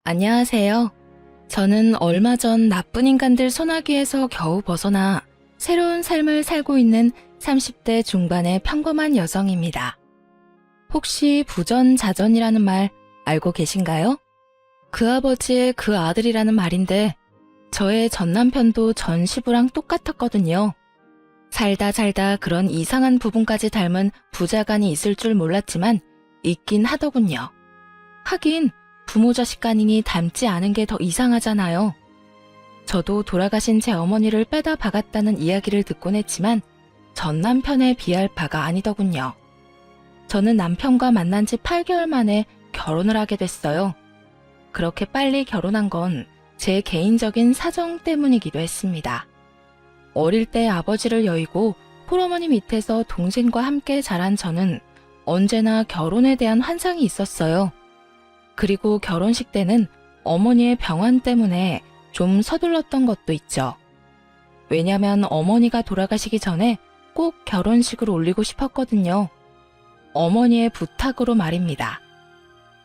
안녕하세요. 저는 얼마 전 나쁜 인간들 소나기에서 겨우 벗어나 새로운 삶을 살고 있는 30대 중반의 평범한 여성입니다. 혹시 부전자전이라는 말 알고 계신가요? 그 아버지의 그 아들이라는 말인데 저의 전 남편도 전 시부랑 똑같았거든요. 살다 그런 이상한 부분까지 닮은 부자간이 있을 줄 몰랐지만 있긴 하더군요. 하긴 부모 자식 간이니 닮지 않은 게 더 이상하잖아요. 저도 돌아가신 제 어머니를 빼다 박았다는 이야기를 듣곤 했지만 전 남편에 비할 바가 아니더군요. 저는 남편과 만난 지 8개월 만에 결혼을 하게 됐어요. 그렇게 빨리 결혼한 건 제 개인적인 사정 때문이기도 했습니다. 어릴 때 아버지를 여의고 홀어머니 밑에서 동생과 함께 자란 저는 언제나 결혼에 대한 환상이 있었어요. 그리고 결혼식 때는 어머니의 병환 때문에 좀 서둘렀던 것도 있죠. 왜냐면 어머니가 돌아가시기 전에 꼭 결혼식을 올리고 싶었거든요. 어머니의 부탁으로 말입니다.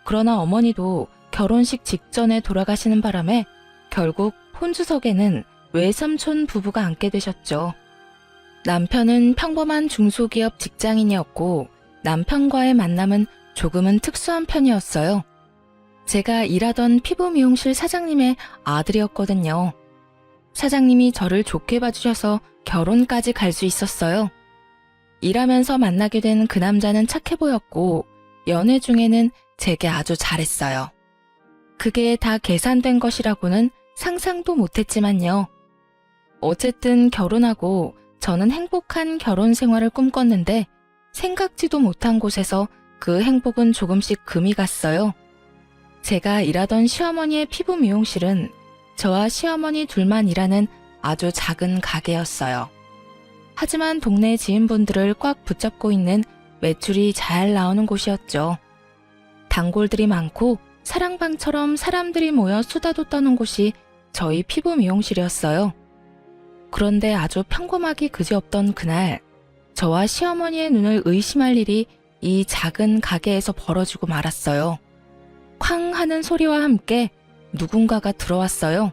그러나 어머니도 결혼식 직전에 돌아가시는 바람에 결국 혼주석에는 외삼촌 부부가 앉게 되셨죠. 남편은 평범한 중소기업 직장인이었고 남편과의 만남은 조금은 특수한 편이었어요. 제가 일하던 피부 미용실 사장님의 아들이었거든요. 사장님이 저를 좋게 봐주셔서 결혼까지 갈 수 있었어요. 일하면서 만나게 된 그 남자는 착해 보였고 연애 중에는 제게 아주 잘했어요. 그게 다 계산된 것이라고는 상상도 못했지만요. 어쨌든 결혼하고 저는 행복한 결혼 생활을 꿈꿨는데 생각지도 못한 곳에서 그 행복은 조금씩 금이 갔어요. 제가 일하던 시어머니의 피부 미용실은 저와 시어머니 둘만 일하는 아주 작은 가게였어요. 하지만 동네 지인분들을 꽉 붙잡고 있는 매출이 잘 나오는 곳이었죠. 단골들이 많고 사랑방처럼 사람들이 모여 수다도 떠는 곳이 저희 피부 미용실이었어요. 그런데 아주 평범하기 그지없던 그날, 저와 시어머니의 눈을 의심할 일이 이 작은 가게에서 벌어지고 말았어요. 쾅 하는 소리와 함께 누군가가 들어왔어요.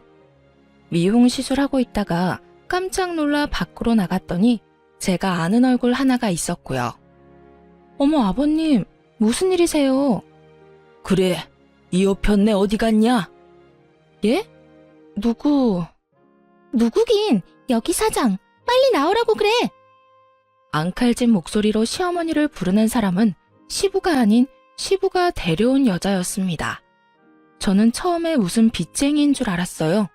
미용 시술하고 있다가 깜짝 놀라 밖으로 나갔더니 제가 아는 얼굴 하나가 있었고요. 어머 아버님, 무슨 일이세요? 그래, 이 여편네 어디 갔냐? 예? 누구긴 여기 사장, 빨리 나오라고 그래. 앙칼진 목소리로 시어머니를 부르는 사람은 시부가 아닌 시부가 데려온 여자였습니다. 저는 처음에 무슨 빚쟁이인 줄 알았어요.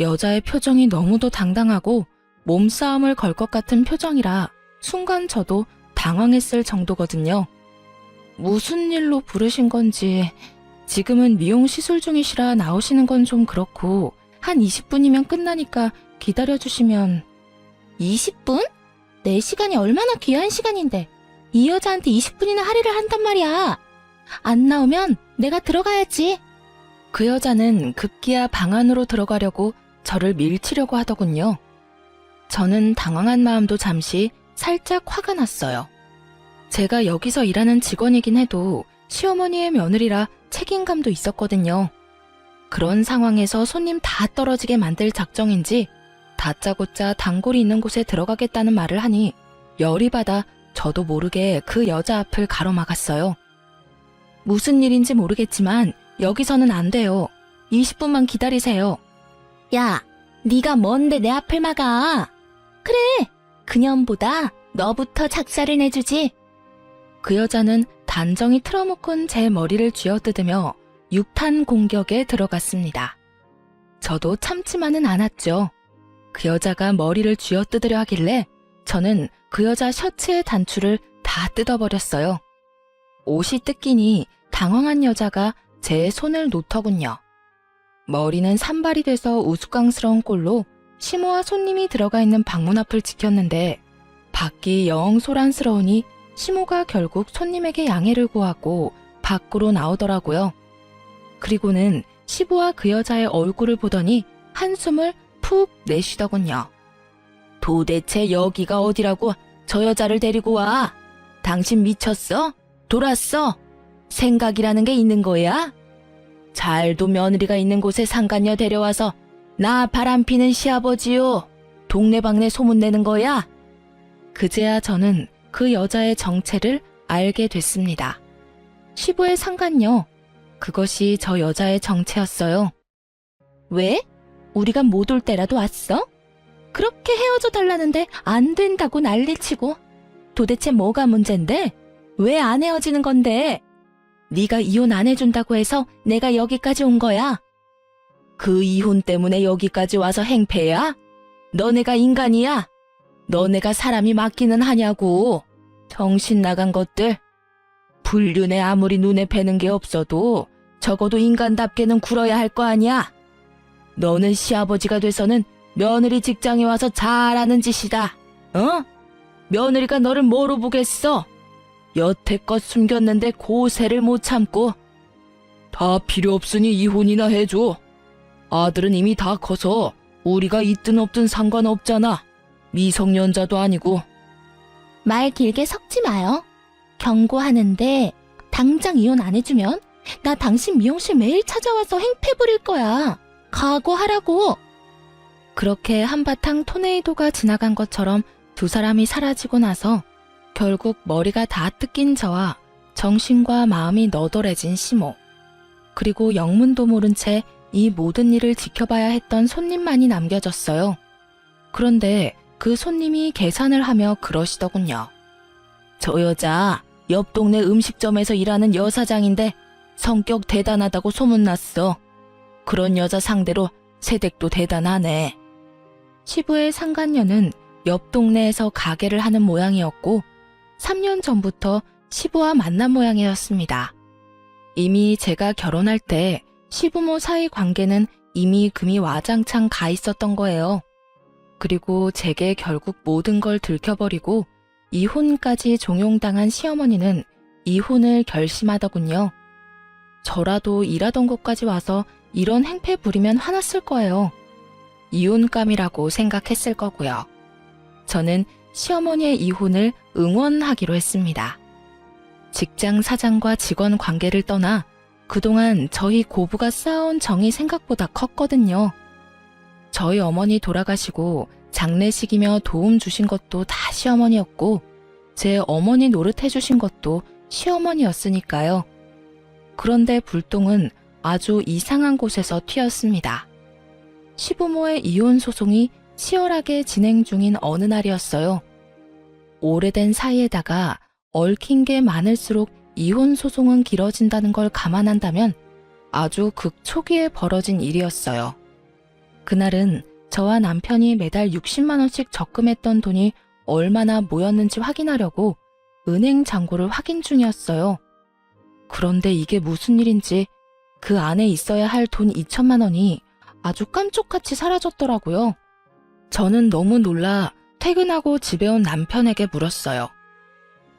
여자의 표정이 너무도 당당하고 몸싸움을 걸 것 같은 표정이라 순간 저도 당황했을 정도거든요. 무슨 일로 부르신 건지, 지금은 미용 시술 중이시라 나오시는 건 좀 그렇고 한 20분이면 끝나니까 기다려주시면. 20분? 내 시간이 얼마나 귀한 시간인데 이 여자한테 20분이나 할애를 한단 말이야. 안 나오면 내가 들어가야지. 그 여자는 급기야 방 안으로 들어가려고 저를 밀치려고 하더군요. 저는 당황한 마음도 잠시 살짝 화가 났어요. 제가 여기서 일하는 직원이긴 해도 시어머니의 며느리라 책임감도 있었거든요. 그런 상황에서 손님 다 떨어지게 만들 작정인지 다짜고짜 단골이 있는 곳에 들어가겠다는 말을 하니 열이 받아 저도 모르게 그 여자 앞을 가로막았어요. 무슨 일인지 모르겠지만 여기서는 안 돼요. 20분만 기다리세요. 야, 네가 뭔데 내 앞을 막아? 그래, 그년보다 너부터 작사를 내주지. 그 여자는 단정히 틀어묶은 제 머리를 쥐어뜯으며 육탄 공격에 들어갔습니다. 저도 참지만은 않았죠. 그 여자가 머리를 쥐어뜯으려 하길래 저는 그 여자 셔츠의 단추를 다 뜯어버렸어요. 옷이 뜯기니 당황한 여자가 제 손을 놓더군요. 머리는 산발이 돼서 우스꽝스러운 꼴로 시모와 손님이 들어가 있는 방문 앞을 지켰는데 밖이 영 소란스러우니 시모가 결국 손님에게 양해를 구하고 밖으로 나오더라고요. 그리고는 시부와 그 여자의 얼굴을 보더니 한숨을 푹 내쉬더군요. 도대체 여기가 어디라고 저 여자를 데리고 와? 당신 미쳤어? 돌았어? 생각이라는 게 있는 거야? 잘도 며느리가 있는 곳에 상간녀 데려와서 나 바람피는 시아버지요. 동네방네 소문내는 거야? 그제야 저는 그 여자의 정체를 알게 됐습니다. 시부의 상간녀, 그것이 저 여자의 정체였어요. 왜? 우리가 못 올 때라도 왔어? 그렇게 헤어져 달라는데 안 된다고 난리치고. 도대체 뭐가 문젠데? 왜 안 헤어지는 건데? 네가 이혼 안 해준다고 해서 내가 여기까지 온 거야. 그 이혼 때문에 여기까지 와서 행패야? 너네가 인간이야? 너네가 사람이 맞기는 하냐고. 정신 나간 것들. 불륜에 아무리 눈에 뵈는 게 없어도 적어도 인간답게는 굴어야 할 거 아니야. 너는 시아버지가 돼서는 며느리 직장에 와서 잘하는 짓이다. 어? 며느리가 너를 뭐로 보겠어? 여태껏 숨겼는데 고세를 못 참고. 다 필요 없으니 이혼이나 해줘. 아들은 이미 다 커서 우리가 있든 없든 상관없잖아. 미성년자도 아니고. 말 길게 섞지 마요. 경고하는데 당장 이혼 안 해주면 나 당신 미용실 매일 찾아와서 행패 부릴 거야. 각오하라고. 그렇게 한바탕 토네이도가 지나간 것처럼 두 사람이 사라지고 나서 결국 머리가 다 뜯긴 저와 정신과 마음이 너덜해진 시모, 그리고 영문도 모른 채 이 모든 일을 지켜봐야 했던 손님만이 남겨졌어요. 그런데 그 손님이 계산을 하며 그러시더군요. 저 여자 옆 동네 음식점에서 일하는 여사장인데 성격 대단하다고 소문났어. 그런 여자 상대로 세댁도 대단하네. 시부의 상간녀는 옆 동네에서 가게를 하는 모양이었고 3년 전부터 시부와 만난 모양이었습니다. 이미 제가 결혼할 때 시부모 사이 관계는 이미 금이 와장창 가 있었던 거예요. 그리고 제게 결국 모든 걸 들켜버리고 이혼까지 종용당한 시어머니는 이혼을 결심하더군요. 저라도 일하던 곳까지 와서 이런 행패 부리면 화났을 거예요. 이혼감이라고 생각했을 거고요. 저는 시어머니의 이혼을 응원하기로 했습니다. 직장 사장과 직원 관계를 떠나 그동안 저희 고부가 쌓아온 정이 생각보다 컸거든요. 저희 어머니 돌아가시고 장례식이며 도움 주신 것도 다 시어머니였고 제 어머니 노릇해 주신 것도 시어머니였으니까요. 그런데 불똥은 아주 이상한 곳에서 튀었습니다. 시부모의 이혼 소송이 치열하게 진행 중인 어느 날이었어요. 오래된 사이에다가 얽힌 게 많을수록 이혼 소송은 길어진다는 걸 감안한다면 아주 극초기에 벌어진 일이었어요. 그날은 저와 남편이 매달 60만 원씩 적금했던 돈이 얼마나 모였는지 확인하려고 은행 잔고를 확인 중이었어요. 그런데 이게 무슨 일인지 그 안에 있어야 할 돈 2천만 원이 아주 깜짝같이 사라졌더라고요. 저는 너무 놀라 퇴근하고 집에 온 남편에게 물었어요.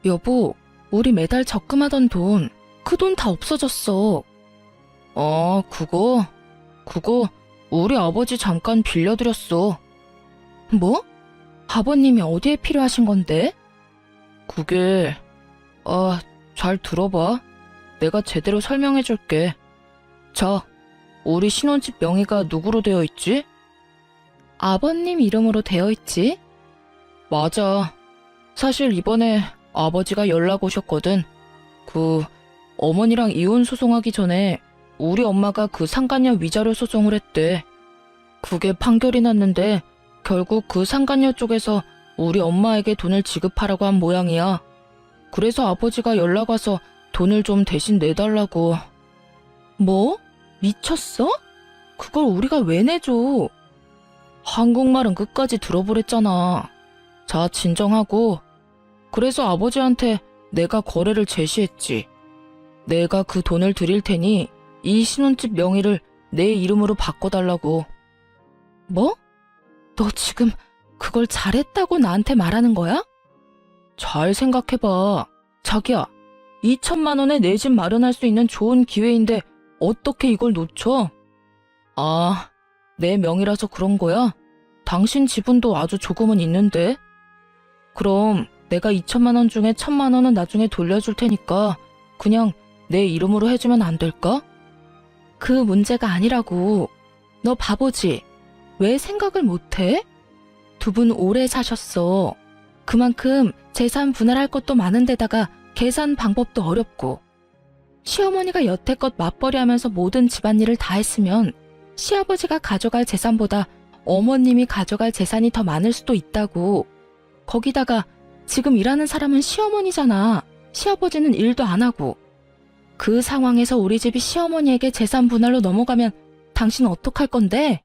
여보, 우리 매달 적금하던 돈, 그 돈 다 없어졌어. 그거 우리 아버지 잠깐 빌려드렸어. 뭐? 아버님이 어디에 필요하신 건데? 그게, 잘 들어봐. 내가 제대로 설명해줄게. 자, 우리 신혼집 명의가 누구로 되어 있지? 아버님 이름으로 되어 있지? 맞아. 사실 이번에 아버지가 연락 오셨거든. 어머니랑 이혼 소송하기 전에 우리 엄마가 그 상간녀 위자료 소송을 했대. 그게 판결이 났는데 결국 그 상간녀 쪽에서 우리 엄마에게 돈을 지급하라고 한 모양이야. 그래서 아버지가 연락 와서 돈을 좀 대신 내달라고. 뭐? 미쳤어? 그걸 우리가 왜 내줘? 한국말은 끝까지 들어보랬잖아. 자, 진정하고. 그래서 아버지한테 내가 거래를 제시했지. 내가 그 돈을 드릴 테니 이 신혼집 명의를 내 이름으로 바꿔달라고. 뭐? 너 지금 그걸 잘했다고 나한테 말하는 거야? 잘 생각해봐. 자기야, 2천만 원에 내 집 마련할 수 있는 좋은 기회인데 어떻게 이걸 놓쳐? 아, 내 명의라서 그런 거야? 당신 지분도 아주 조금은 있는데? 그럼 내가 2천만 원 중에 1,000만 원은 나중에 돌려줄 테니까 그냥 내 이름으로 해주면 안 될까? 그 문제가 아니라고. 너 바보지? 왜 생각을 못해? 두 분 오래 사셨어. 그만큼 재산 분할할 것도 많은데다가 계산 방법도 어렵고. 시어머니가 여태껏 맞벌이 하면서 모든 집안일을 다 했으면 시아버지가 가져갈 재산보다 어머님이 가져갈 재산이 더 많을 수도 있다고. 거기다가 지금 일하는 사람은 시어머니잖아. 시아버지는 일도 안 하고. 그 상황에서 우리 집이 시어머니에게 재산 분할로 넘어가면 당신 어떡할 건데?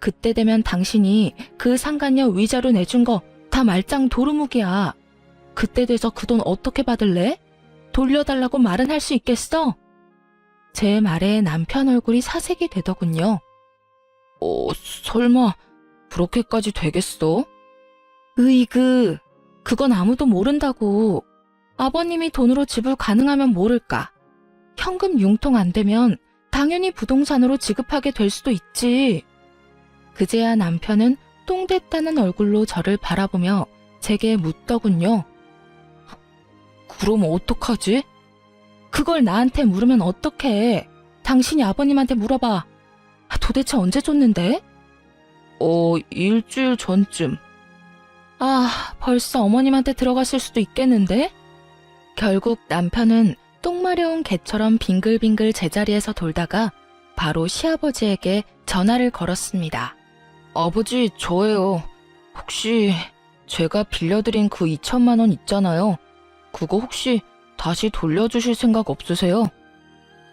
그때 되면 당신이 그 상간녀 위자료 내준 거 다 말짱 도루묵이야. 그때 돼서 그 돈 어떻게 받을래? 돌려달라고 말은 할 수 있겠어? 제 말에 남편 얼굴이 사색이 되더군요. 설마 그렇게까지 되겠어? 으이그, 그건 아무도 모른다고. 아버님이 돈으로 지불 가능하면 모를까. 현금 융통 안 되면 당연히 부동산으로 지급하게 될 수도 있지. 그제야 남편은 똥 됐다는 얼굴로 저를 바라보며 제게 묻더군요. 그럼 어떡하지? 그걸 나한테 물으면 어떡해. 당신이 아버님한테 물어봐. 도대체 언제 줬는데? 일주일 전쯤. 벌써 어머님한테 들어갔을 수도 있겠는데? 결국 남편은 똥 마려운 개처럼 빙글빙글 제자리에서 돌다가 바로 시아버지에게 전화를 걸었습니다. 아버지, 저예요. 혹시 제가 빌려드린 그 2천만 원 있잖아요. 그거 혹시 다시 돌려주실 생각 없으세요?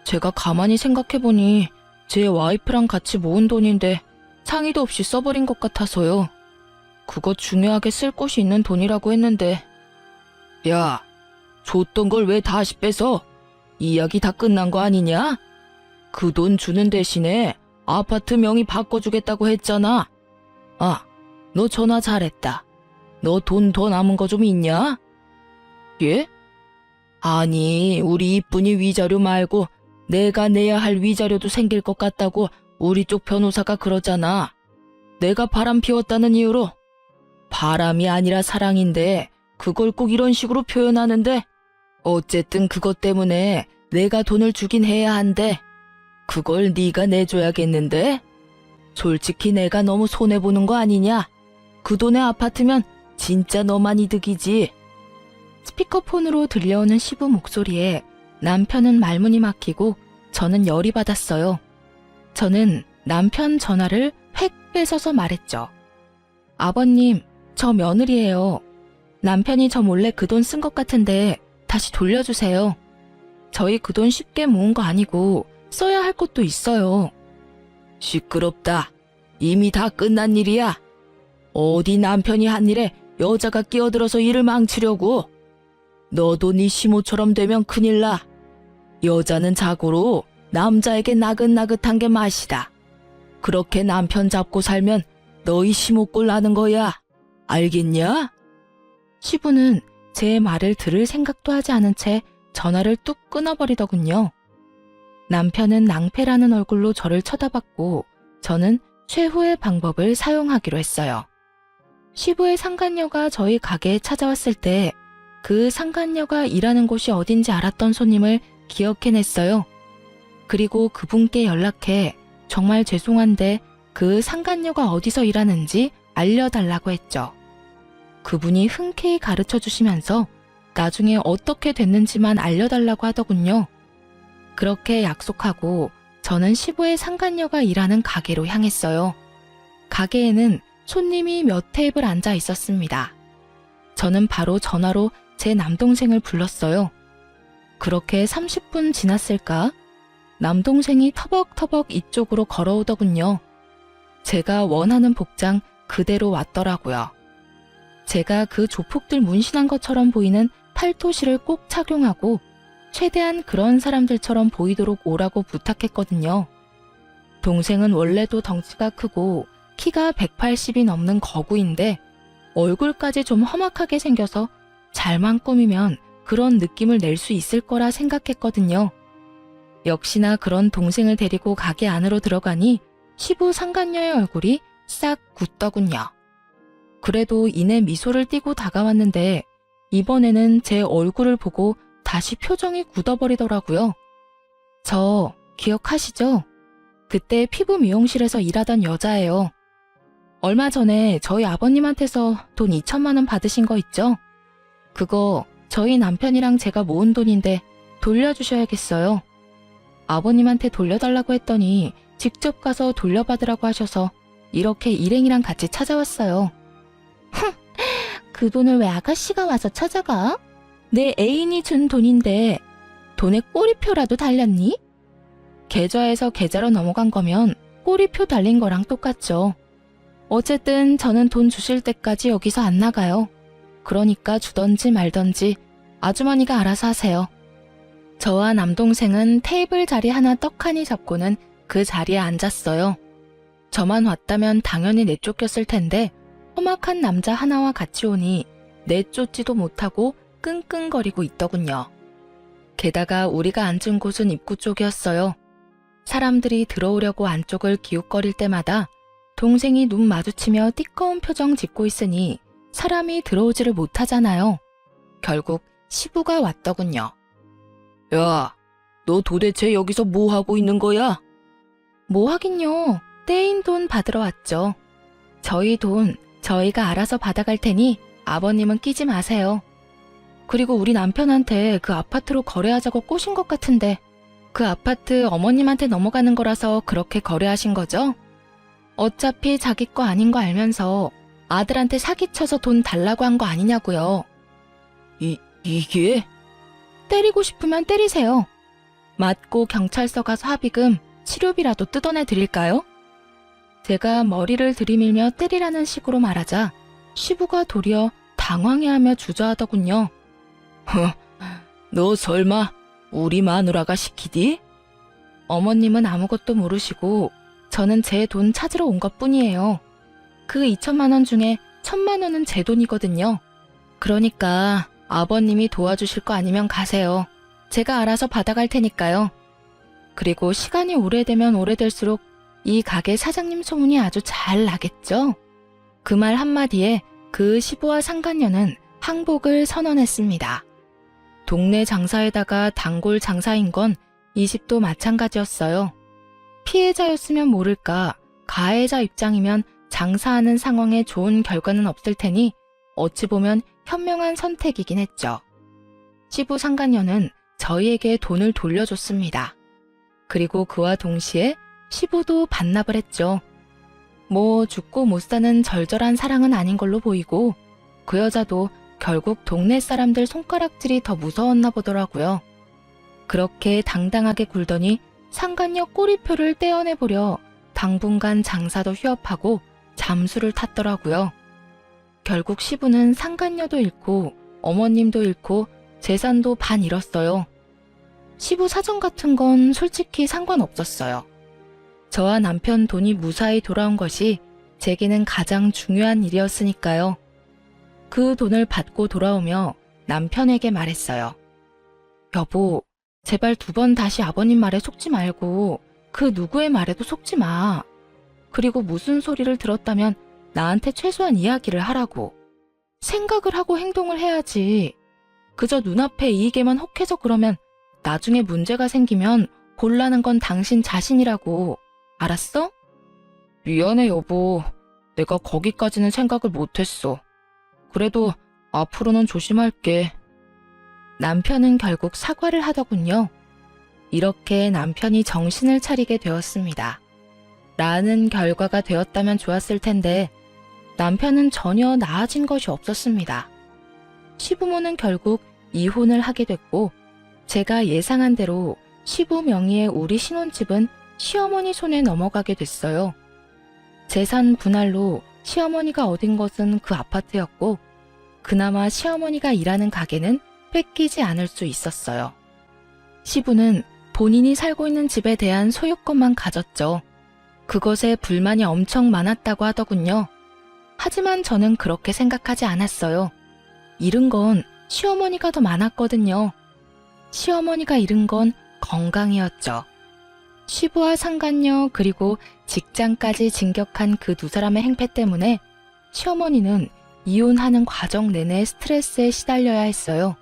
제가 가만히 생각해보니 제 와이프랑 같이 모은 돈인데 상의도 없이 써버린 것 같아서요. 그거 중요하게 쓸 곳이 있는 돈이라고 했는데. 야, 줬던 걸 왜 다시 뺏어? 이야기 다 끝난 거 아니냐? 그 돈 주는 대신에 아파트 명의 바꿔주겠다고 했잖아. 너 전화 잘했다. 너 돈 더 남은 거 좀 있냐? 예? 아니, 우리 이쁜이 위자료 말고 내가 내야 할 위자료도 생길 것 같다고 우리 쪽 변호사가 그러잖아. 내가 바람 피웠다는 이유로. 바람이 아니라 사랑인데 그걸 꼭 이런 식으로 표현하는데. 어쨌든 그것 때문에 내가 돈을 주긴 해야 한대. 그걸 네가 내줘야겠는데? 솔직히 내가 너무 손해보는 거 아니냐? 그 돈의 아파트면 진짜 너만 이득이지. 스피커폰으로 들려오는 시부 목소리에 남편은 말문이 막히고 저는 열이 받았어요. 저는 남편 전화를 획 뺏어서 말했죠. 아버님, 저 며느리예요. 남편이 저 몰래 그 돈 쓴 것 같은데 다시 돌려주세요. 저희 그 돈 쉽게 모은 거 아니고 써야 할 것도 있어요. 시끄럽다. 이미 다 끝난 일이야. 어디 남편이 한 일에 여자가 끼어들어서 일을 망치려고. 너도 네 시모처럼 되면 큰일 나. 여자는 자고로 남자에게 나긋나긋한 게 맛이다. 그렇게 남편 잡고 살면 너희 시모꼴 나는 거야. 알겠냐? 시부는 제 말을 들을 생각도 하지 않은 채 전화를 뚝 끊어버리더군요. 남편은 낭패라는 얼굴로 저를 쳐다봤고 저는 최후의 방법을 사용하기로 했어요. 시부의 상간녀가 저희 가게에 찾아왔을 때 그 상간녀가 일하는 곳이 어딘지 알았던 손님을 기억해냈어요. 그리고 그분께 연락해 정말 죄송한데 그 상간녀가 어디서 일하는지 알려달라고 했죠. 그분이 흔쾌히 가르쳐 주시면서 나중에 어떻게 됐는지만 알려달라고 하더군요. 그렇게 약속하고 저는 시부의 상간녀가 일하는 가게로 향했어요. 가게에는 손님이 몇 테이블 앉아 있었습니다. 저는 바로 전화로 제 남동생을 불렀어요. 그렇게 30분 지났을까? 남동생이 터벅터벅 이쪽으로 걸어오더군요. 제가 원하는 복장 그대로 왔더라고요. 제가 그 조폭들 문신한 것처럼 보이는 팔토시를 꼭 착용하고 최대한 그런 사람들처럼 보이도록 오라고 부탁했거든요. 동생은 원래도 덩치가 크고 키가 180이 넘는 거구인데 얼굴까지 좀 험악하게 생겨서 잘만 꾸미면 그런 느낌을 낼 수 있을 거라 생각했거든요. 역시나 그런 동생을 데리고 가게 안으로 들어가니 시부 상간녀의 얼굴이 싹 굳더군요. 그래도 이내 미소를 띠고 다가왔는데 이번에는 제 얼굴을 보고 다시 표정이 굳어버리더라고요. 저 기억하시죠? 그때 피부 미용실에서 일하던 여자예요. 얼마 전에 저희 아버님한테서 돈 2천만 원 받으신 거 있죠? 그거 저희 남편이랑 제가 모은 돈인데 돌려주셔야겠어요. 아버님한테 돌려달라고 했더니 직접 가서 돌려받으라고 하셔서 이렇게 일행이랑 같이 찾아왔어요. 그 돈을 왜 아가씨가 와서 찾아가? 내 애인이 준 돈인데 돈에 꼬리표라도 달렸니? 계좌에서 계좌로 넘어간 거면 꼬리표 달린 거랑 똑같죠. 어쨌든 저는 돈 주실 때까지 여기서 안 나가요. 그러니까 주던지 말던지 아주머니가 알아서 하세요. 저와 남동생은 테이블 자리 하나 떡하니 잡고는 그 자리에 앉았어요. 저만 왔다면 당연히 내쫓겼을 텐데 험악한 남자 하나와 같이 오니 내쫓지도 못하고 끙끙거리고 있더군요. 게다가 우리가 앉은 곳은 입구 쪽이었어요. 사람들이 들어오려고 안쪽을 기웃거릴 때마다 동생이 눈 마주치며 띠꺼운 표정 짓고 있으니 사람이 들어오지를 못하잖아요. 결국 시부가 왔더군요. 야, 너 도대체 여기서 뭐 하고 있는 거야? 뭐 하긴요. 떼인 돈 받으러 왔죠. 저희 돈 저희가 알아서 받아갈 테니 아버님은 끼지 마세요. 그리고 우리 남편한테 그 아파트로 거래하자고 꼬신 것 같은데 그 아파트 어머님한테 넘어가는 거라서 그렇게 거래하신 거죠? 어차피 자기 거 아닌 거 알면서 아들한테 사기쳐서 돈 달라고 한 거 아니냐고요. 이게? 때리고 싶으면 때리세요. 맞고 경찰서 가서 합의금, 치료비라도 뜯어내 드릴까요? 제가 머리를 들이밀며 때리라는 식으로 말하자 시부가 도리어 당황해하며 주저하더군요. 너 설마 우리 마누라가 시키디? 어머님은 아무것도 모르시고 저는 제 돈 찾으러 온 것뿐이에요. 그 2천만 원 중에 1,000만 원은 제 돈이거든요. 그러니까 아버님이 도와주실 거 아니면 가세요. 제가 알아서 받아갈 테니까요. 그리고 시간이 오래되면 오래될수록 이 가게 사장님 소문이 아주 잘 나겠죠? 그 말 한마디에 그 시부와 상간녀는 항복을 선언했습니다. 동네 장사에다가 단골 장사인 건 이 집도 마찬가지였어요. 피해자였으면 모를까 가해자 입장이면 장사하는 상황에 좋은 결과는 없을 테니 어찌 보면 현명한 선택이긴 했죠. 시부 상간녀는 저희에게 돈을 돌려줬습니다. 그리고 그와 동시에 시부도 반납을 했죠. 뭐 죽고 못 사는 절절한 사랑은 아닌 걸로 보이고 그 여자도 결국 동네 사람들 손가락질이 더 무서웠나 보더라고요. 그렇게 당당하게 굴더니 상간녀 꼬리표를 떼어내보려 당분간 장사도 휴업하고 잠수를 탔더라고요. 결국 시부는 상간녀도 잃고 어머님도 잃고 재산도 반 잃었어요. 시부 사정 같은 건 솔직히 상관없었어요. 저와 남편 돈이 무사히 돌아온 것이 제게는 가장 중요한 일이었으니까요. 그 돈을 받고 돌아오며 남편에게 말했어요. 여보, 제발 2번 다시 아버님 말에 속지 말고 그 누구의 말에도 속지 마. 그리고 무슨 소리를 들었다면 나한테 최소한 이야기를 하라고. 생각을 하고 행동을 해야지. 그저 눈앞에 이익에만 혹해서 그러면 나중에 문제가 생기면 곤란한 건 당신 자신이라고. 알았어? 미안해 여보. 내가 거기까지는 생각을 못했어. 그래도 앞으로는 조심할게. 남편은 결국 사과를 하더군요. 이렇게 남편이 정신을 차리게 되었습니다. 나은 결과가 되었다면 좋았을 텐데 남편은 전혀 나아진 것이 없었습니다. 시부모는 결국 이혼을 하게 됐고 제가 예상한 대로 시부 명의의 우리 신혼집은 시어머니 손에 넘어가게 됐어요. 재산 분할로 시어머니가 얻은 것은 그 아파트였고 그나마 시어머니가 일하는 가게는 뺏기지 않을 수 있었어요. 시부는 본인이 살고 있는 집에 대한 소유권만 가졌죠. 그것에 불만이 엄청 많았다고 하더군요. 하지만 저는 그렇게 생각하지 않았어요. 잃은 건 시어머니가 더 많았거든요. 시어머니가 잃은 건 건강이었죠. 시부와 상간녀 그리고 직장까지 진격한 그 2사람의 행패 때문에 시어머니는 이혼하는 과정 내내 스트레스에 시달려야 했어요.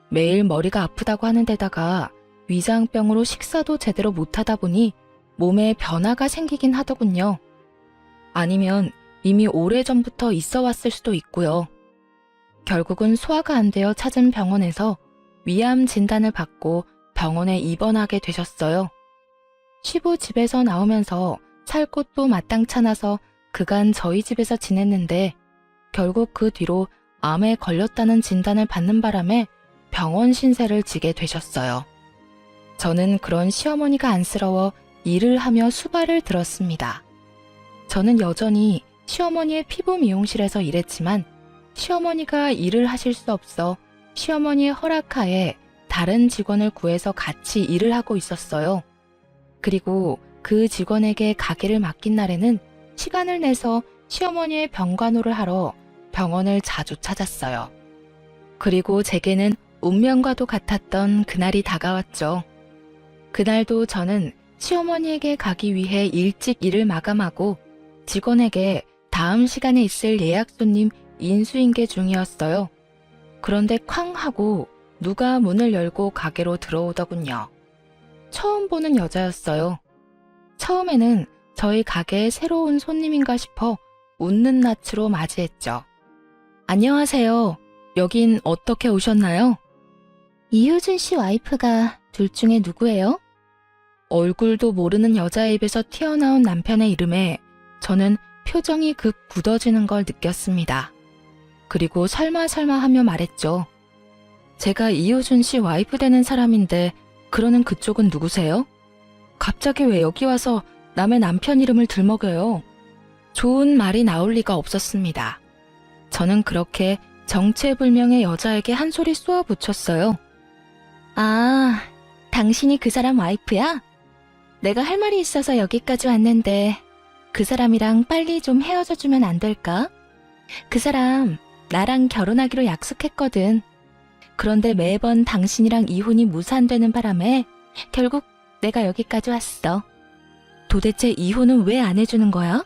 매일 머리가 아프다고 하는 데다가 위장병으로 식사도 제대로 못하다 보니 몸에 변화가 생기긴 하더군요. 아니면 이미 오래전부터 있어 왔을 수도 있고요. 결국은 소화가 안 되어 찾은 병원에서 위암 진단을 받고 병원에 입원하게 되셨어요. 시부 집에서 나오면서 살 곳도 마땅찮아서 그간 저희 집에서 지냈는데 결국 그 뒤로 암에 걸렸다는 진단을 받는 바람에 병원 신세를 지게 되셨어요. 저는 그런 시어머니가 안쓰러워 일을 하며 수발을 들었습니다. 저는 여전히 시어머니의 피부 미용실에서 일했지만 시어머니가 일을 하실 수 없어 시어머니의 허락하에 다른 직원을 구해서 같이 일을 하고 있었어요. 그리고 그 직원에게 가게를 맡긴 날에는 시간을 내서 시어머니의 병간호를 하러 병원을 자주 찾았어요. 그리고 제게는 운명과도 같았던 그날이 다가왔죠. 그날도 저는 시어머니에게 가기 위해 일찍 일을 마감하고 직원에게 다음 시간에 있을 예약 손님 인수인계 중이었어요. 그런데 쾅 하고 누가 문을 열고 가게로 들어오더군요. 처음 보는 여자였어요. 처음에는 저희 가게에 새로운 손님인가 싶어 웃는 낯으로 맞이했죠. 안녕하세요. 여긴 어떻게 오셨나요? 이효준 씨 와이프가 둘 중에 누구예요? 얼굴도 모르는 여자의 입에서 튀어나온 남편의 이름에 저는 표정이 급 굳어지는 걸 느꼈습니다. 그리고 설마 하며 말했죠. 제가 이효준 씨 와이프 되는 사람인데 그러는 그쪽은 누구세요? 갑자기 왜 여기 와서 남의 남편 이름을 들먹여요? 좋은 말이 나올 리가 없었습니다. 저는 그렇게 정체불명의 여자에게 한 소리 쏘아 붙였어요. 아, 당신이 그 사람 와이프야? 내가 할 말이 있어서 여기까지 왔는데 그 사람이랑 빨리 좀 헤어져 주면 안 될까? 그 사람 나랑 결혼하기로 약속했거든. 그런데 매번 당신이랑 이혼이 무산되는 바람에 결국 내가 여기까지 왔어. 도대체 이혼은 왜 안 해주는 거야?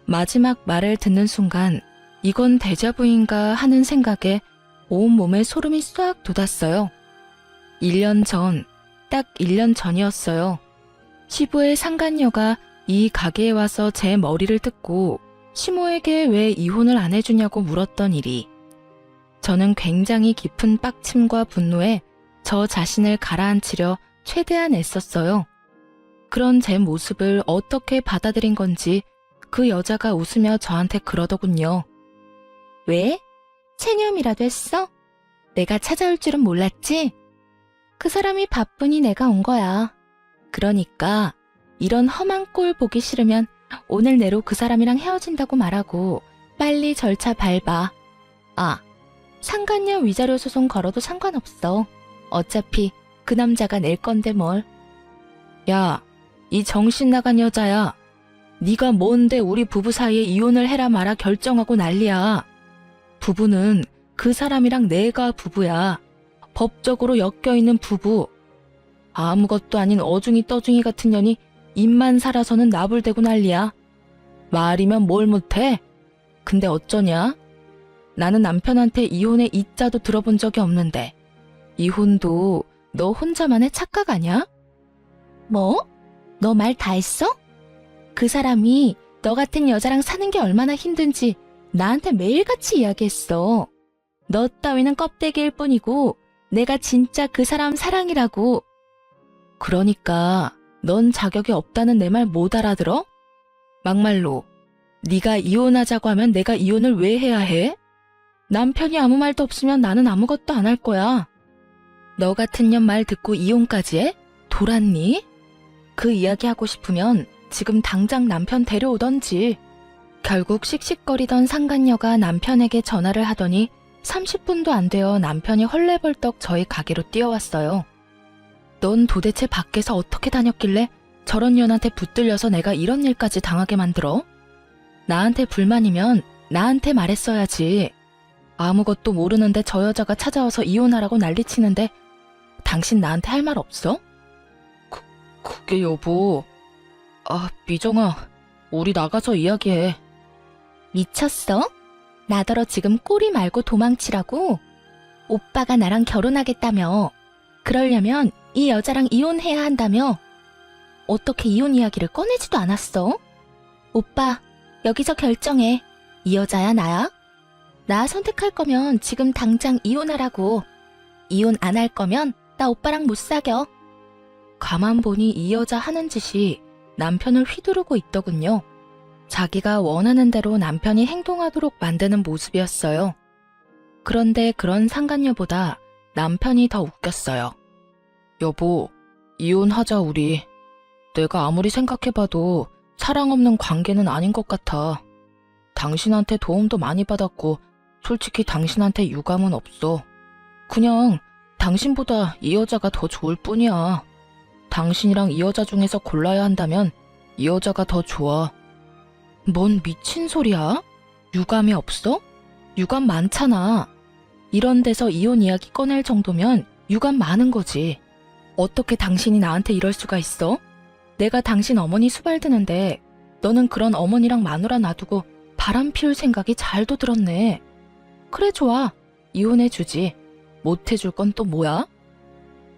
마지막 말을 듣는 순간 이건 데자부인가 하는 생각에 온몸에 소름이 싹 돋았어요. 1년 전, 딱 1년 전이었어요. 시부의 상간녀가 이 가게에 와서 제 머리를 뜯고 시모에게 왜 이혼을 안 해주냐고 물었던 일이. 저는 굉장히 깊은 빡침과 분노에 저 자신을 가라앉히려 최대한 애썼어요. 그런 제 모습을 어떻게 받아들인 건지 그 여자가 웃으며 저한테 그러더군요. 왜? 체념이라도 했어? 내가 찾아올 줄은 몰랐지? 그 사람이 바쁘니 내가 온 거야. 그러니까 이런 험한 꼴 보기 싫으면 오늘 내로 그 사람이랑 헤어진다고 말하고 빨리 절차 밟아. 아, 상간녀 위자료 소송 걸어도 상관없어. 어차피 그 남자가 낼 건데 뭘. 야, 이 정신 나간 여자야. 네가 뭔데 우리 부부 사이에 이혼을 해라 마라 결정하고 난리야. 부부는 그 사람이랑 내가 부부야. 법적으로 엮여있는 부부. 아무것도 아닌 어중이 떠중이 같은 년이 입만 살아서는 나불대고 난리야. 말이면 뭘 못해? 근데 어쩌냐? 나는 남편한테 이혼의 이자도 들어본 적이 없는데 이혼도 너 혼자만의 착각 아냐? 뭐? 너 말 다 했어? 그 사람이 너 같은 여자랑 사는 게 얼마나 힘든지 나한테 매일같이 이야기했어. 너 따위는 껍데기일 뿐이고 내가 진짜 그 사람 사랑이라고. 그러니까 넌 자격이 없다는 내 말 못 알아들어? 막말로 네가 이혼하자고 하면 내가 이혼을 왜 해야 해? 남편이 아무 말도 없으면 나는 아무것도 안 할 거야. 너 같은 년 말 듣고 이혼까지 해? 돌았니? 그 이야기 하고 싶으면 지금 당장 남편 데려오던지. 결국 씩씩거리던 상간녀가 남편에게 전화를 하더니 30분도 안 되어 남편이 헐레벌떡 저희 가게로 뛰어왔어요. 넌 도대체 밖에서 어떻게 다녔길래 저런 년한테 붙들려서 내가 이런 일까지 당하게 만들어? 나한테 불만이면 나한테 말했어야지. 아무것도 모르는데 저 여자가 찾아와서 이혼하라고 난리치는데 당신 나한테 할 말 없어? 그게 여보. 아, 미정아, 우리 나가서 이야기해. 미쳤어? 나더러 지금 꼬리 말고 도망치라고? 오빠가 나랑 결혼하겠다며. 그러려면 이 여자랑 이혼해야 한다며? 어떻게 이혼 이야기를 꺼내지도 않았어? 오빠, 여기서 결정해. 이 여자야, 나야? 나 선택할 거면 지금 당장 이혼하라고. 이혼 안 할 거면 나 오빠랑 못 사겨. 가만 보니 이 여자 하는 짓이 남편을 휘두르고 있더군요. 자기가 원하는 대로 남편이 행동하도록 만드는 모습이었어요. 그런데 그런 상간녀보다 남편이 더 웃겼어요. 여보, 이혼하자 우리. 내가 아무리 생각해봐도 사랑 없는 관계는 아닌 것 같아. 당신한테 도움도 많이 받았고 솔직히 당신한테 유감은 없어. 그냥 당신보다 이 여자가 더 좋을 뿐이야. 당신이랑 이 여자 중에서 골라야 한다면 이 여자가 더 좋아. 뭔 미친 소리야? 유감이 없어? 유감 많잖아. 이런 데서 이혼 이야기 꺼낼 정도면 유감 많은 거지. 어떻게 당신이 나한테 이럴 수가 있어? 내가 당신 어머니 수발 드는데 너는 그런 어머니랑 마누라 놔두고 바람 피울 생각이 잘도 들었네. 그래 좋아. 이혼해주지. 못해줄 건 또 뭐야?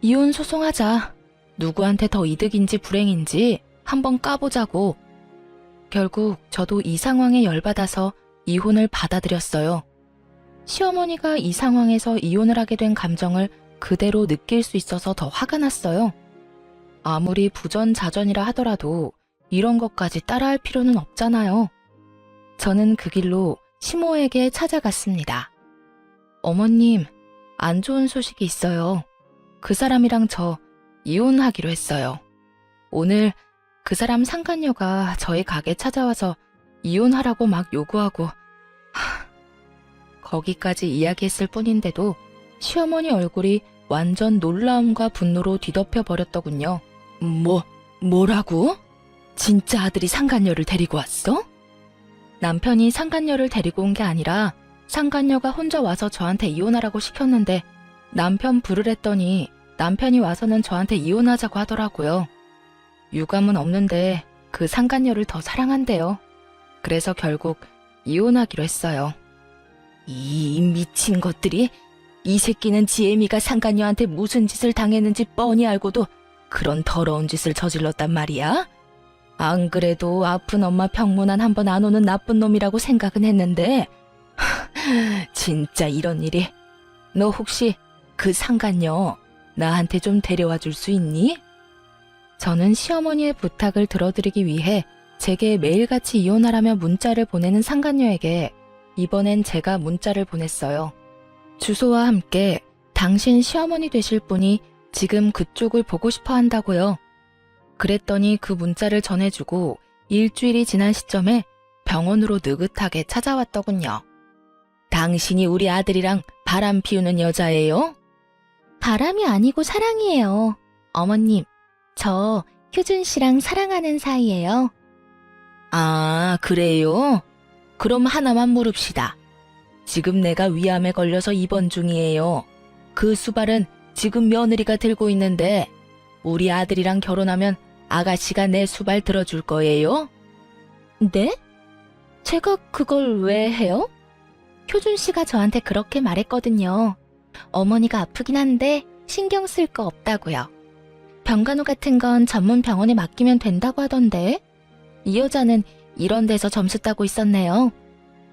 이혼 소송하자. 누구한테 더 이득인지 불행인지 한번 까보자고. 결국 저도 이 상황에 열받아서 이혼을 받아들였어요. 시어머니가 이 상황에서 이혼을 하게 된 감정을 그대로 느낄 수 있어서 더 화가 났어요. 아무리 부전자전이라 하더라도 이런 것까지 따라할 필요는 없잖아요. 저는 그 길로 시모에게 찾아갔습니다. 어머님, 안 좋은 소식이 있어요. 그 사람이랑 저 이혼하기로 했어요. 오늘 그 사람 상간녀가 저희 가게 찾아와서 이혼하라고 막 요구하고 거기까지 이야기했을 뿐인데도 시어머니 얼굴이 완전 놀라움과 분노로 뒤덮여 버렸더군요. 뭐라고? 진짜 아들이 상간녀를 데리고 왔어? 남편이 상간녀를 데리고 온 게 아니라 상간녀가 혼자 와서 저한테 이혼하라고 시켰는데 남편 부를 했더니 남편이 와서는 저한테 이혼하자고 하더라고요. 유감은 없는데 그 상간녀를 더 사랑한대요. 그래서 결국 이혼하기로 했어요. 이 미친 것들이, 이 새끼는 지혜미가 상간녀한테 무슨 짓을 당했는지 뻔히 알고도 그런 더러운 짓을 저질렀단 말이야? 안 그래도 아픈 엄마 병문안 한 번 안 오는 나쁜 놈이라고 생각은 했는데 진짜 이런 일이. 너 혹시 그 상간녀 나한테 좀 데려와 줄 수 있니? 저는 시어머니의 부탁을 들어드리기 위해 제게 매일같이 이혼하라며 문자를 보내는 상간녀에게 이번엔 제가 문자를 보냈어요. 주소와 함께 당신 시어머니 되실 분이 지금 그쪽을 보고 싶어 한다고요. 그랬더니 그 문자를 전해주고 일주일이 지난 시점에 병원으로 느긋하게 찾아왔더군요. 당신이 우리 아들이랑 바람 피우는 여자예요? 바람이 아니고 사랑이에요. 어머님, 저 효준 씨랑 사랑하는 사이예요. 아, 그래요? 그럼 하나만 물읍시다. 지금 내가 위암에 걸려서 입원 중이에요. 그 수발은 지금 며느리가 들고 있는데 우리 아들이랑 결혼하면 아가씨가 내 수발 들어줄 거예요? 네? 제가 그걸 왜 해요? 효준 씨가 저한테 그렇게 말했거든요. 어머니가 아프긴 한데 신경 쓸 거 없다고요. 병간호 같은 건 전문 병원에 맡기면 된다고 하던데. 이 여자는 이런 데서 점수 따고 있었네요.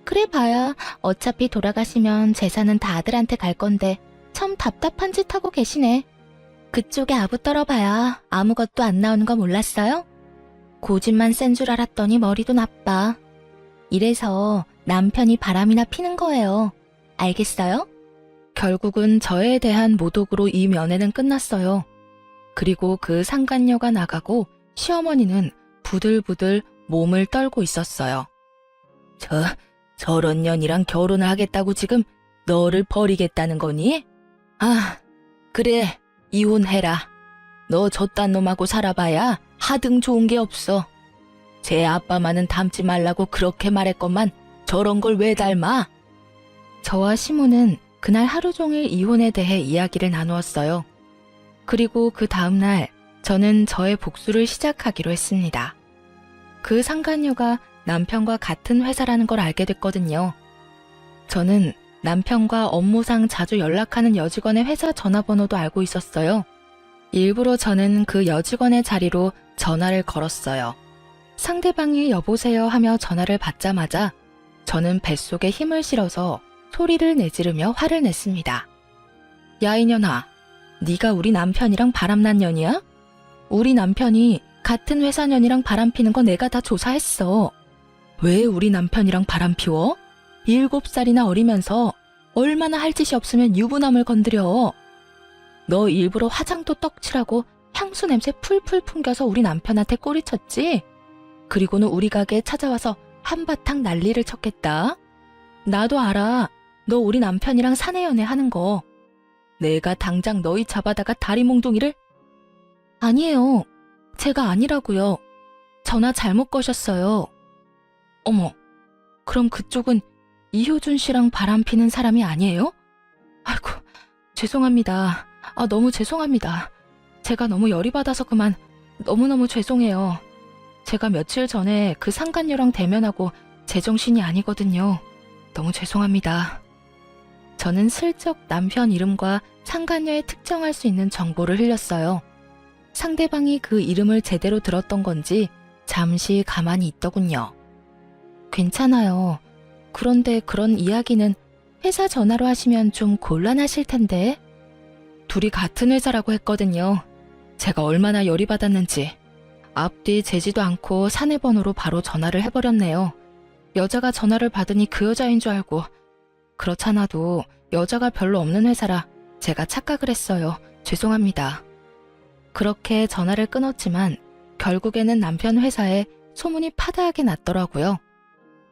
그래 봐야 어차피 돌아가시면 재산은 다 아들한테 갈 건데 참 답답한 짓 하고 계시네. 그쪽에 아부 떨어봐야 아무것도 안 나오는 거 몰랐어요? 고집만 센 줄 알았더니 머리도 나빠. 이래서 남편이 바람이나 피는 거예요. 알겠어요? 결국은 저에 대한 모독으로 이 면회는 끝났어요. 그리고 그 상간녀가 나가고 시어머니는 부들부들 몸을 떨고 있었어요. 저런 년이랑 결혼을 하겠다고 지금 너를 버리겠다는 거니? 아, 그래, 이혼해라. 너 저딴 놈하고 살아봐야 하등 좋은 게 없어. 제 아빠만은 닮지 말라고 그렇게 말했건만 저런 걸 왜 닮아? 저와 시모는 그날 하루 종일 이혼에 대해 이야기를 나누었어요. 그리고 그 다음날 저는 저의 복수를 시작하기로 했습니다. 그 상간녀가 남편과 같은 회사라는 걸 알게 됐거든요. 저는 남편과 업무상 자주 연락하는 여직원의 회사 전화번호도 알고 있었어요. 일부러 저는 그 여직원의 자리로 전화를 걸었어요. 상대방이 여보세요 하며 전화를 받자마자 저는 뱃속에 힘을 실어서 소리를 내지르며 화를 냈습니다. 야 이년아, 네가 우리 남편이랑 바람난 년이야? 우리 남편이 같은 회사 년이랑 바람피는 거 내가 다 조사했어. 왜 우리 남편이랑 바람피워? 7살이나 어리면서 얼마나 할 짓이 없으면 유부남을 건드려. 너 일부러 화장도 떡칠하고 향수 냄새 풀풀 풍겨서 우리 남편한테 꼬리쳤지? 그리고는 우리 가게에 찾아와서 한바탕 난리를 쳤겠다. 나도 알아. 너 우리 남편이랑 사내 연애하는 거. 내가 당장 너희 잡아다가 다리 몽둥이를? 아니에요. 제가 아니라고요. 전화 잘못 거셨어요. 어머, 그럼 그쪽은 이효준 씨랑 바람피는 사람이 아니에요? 아이고, 죄송합니다. 너무 죄송합니다. 제가 너무 열이 받아서 그만. 너무너무 죄송해요. 제가 며칠 전에 그 상간녀랑 대면하고 제정신이 아니거든요. 너무 죄송합니다. 저는 슬쩍 남편 이름과 상간녀에 특정할 수 있는 정보를 흘렸어요. 상대방이 그 이름을 제대로 들었던 건지 잠시 가만히 있더군요. 괜찮아요. 그런데 그런 이야기는 회사 전화로 하시면 좀 곤란하실 텐데. 둘이 같은 회사라고 했거든요. 제가 얼마나 열이 받았는지. 앞뒤 재지도 않고 사내 번호로 바로 전화를 해버렸네요. 여자가 전화를 받으니 그 여자인 줄 알고. 그렇잖아도 여자가 별로 없는 회사라 제가 착각을 했어요. 죄송합니다. 그렇게 전화를 끊었지만 결국에는 남편 회사에 소문이 파다하게 났더라고요.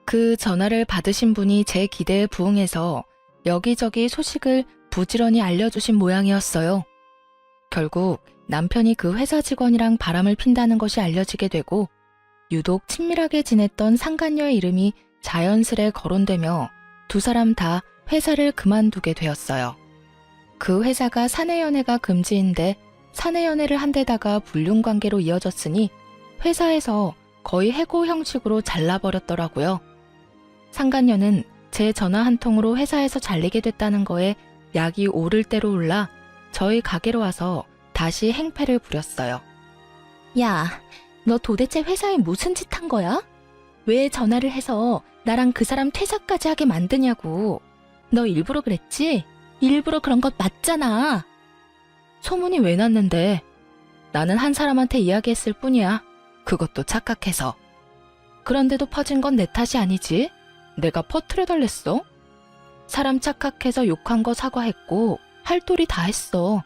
그 전화를 받으신 분이 제 기대에 부응해서 여기저기 소식을 부지런히 알려주신 모양이었어요. 결국 남편이 그 회사 직원이랑 바람을 핀다는 것이 알려지게 되고 유독 친밀하게 지냈던 상간녀의 이름이 자연스레 거론되며 두 사람 다 회사를 그만두게 되었어요. 그 회사가 사내연애가 금지인데 사내연애를 한 데다가 불륜관계로 이어졌으니 회사에서 거의 해고 형식으로 잘라버렸더라고요. 상간녀는 제 전화 한 통으로 회사에서 잘리게 됐다는 거에 약이 오를 대로 올라 저희 가게로 와서 다시 행패를 부렸어요. 야, 너 도대체 회사에 무슨 짓 한 거야? 왜 전화를 해서 나랑 그 사람 퇴사까지 하게 만드냐고. 너 일부러 그랬지? 일부러 그런 것 맞잖아. 소문이 왜 났는데? 나는 한 사람한테 이야기했을 뿐이야. 그것도 착각해서. 그런데도 퍼진 건 내 탓이 아니지. 내가 퍼뜨려달랬어. 사람 착각해서 욕한 거 사과했고 할 도리 다 했어.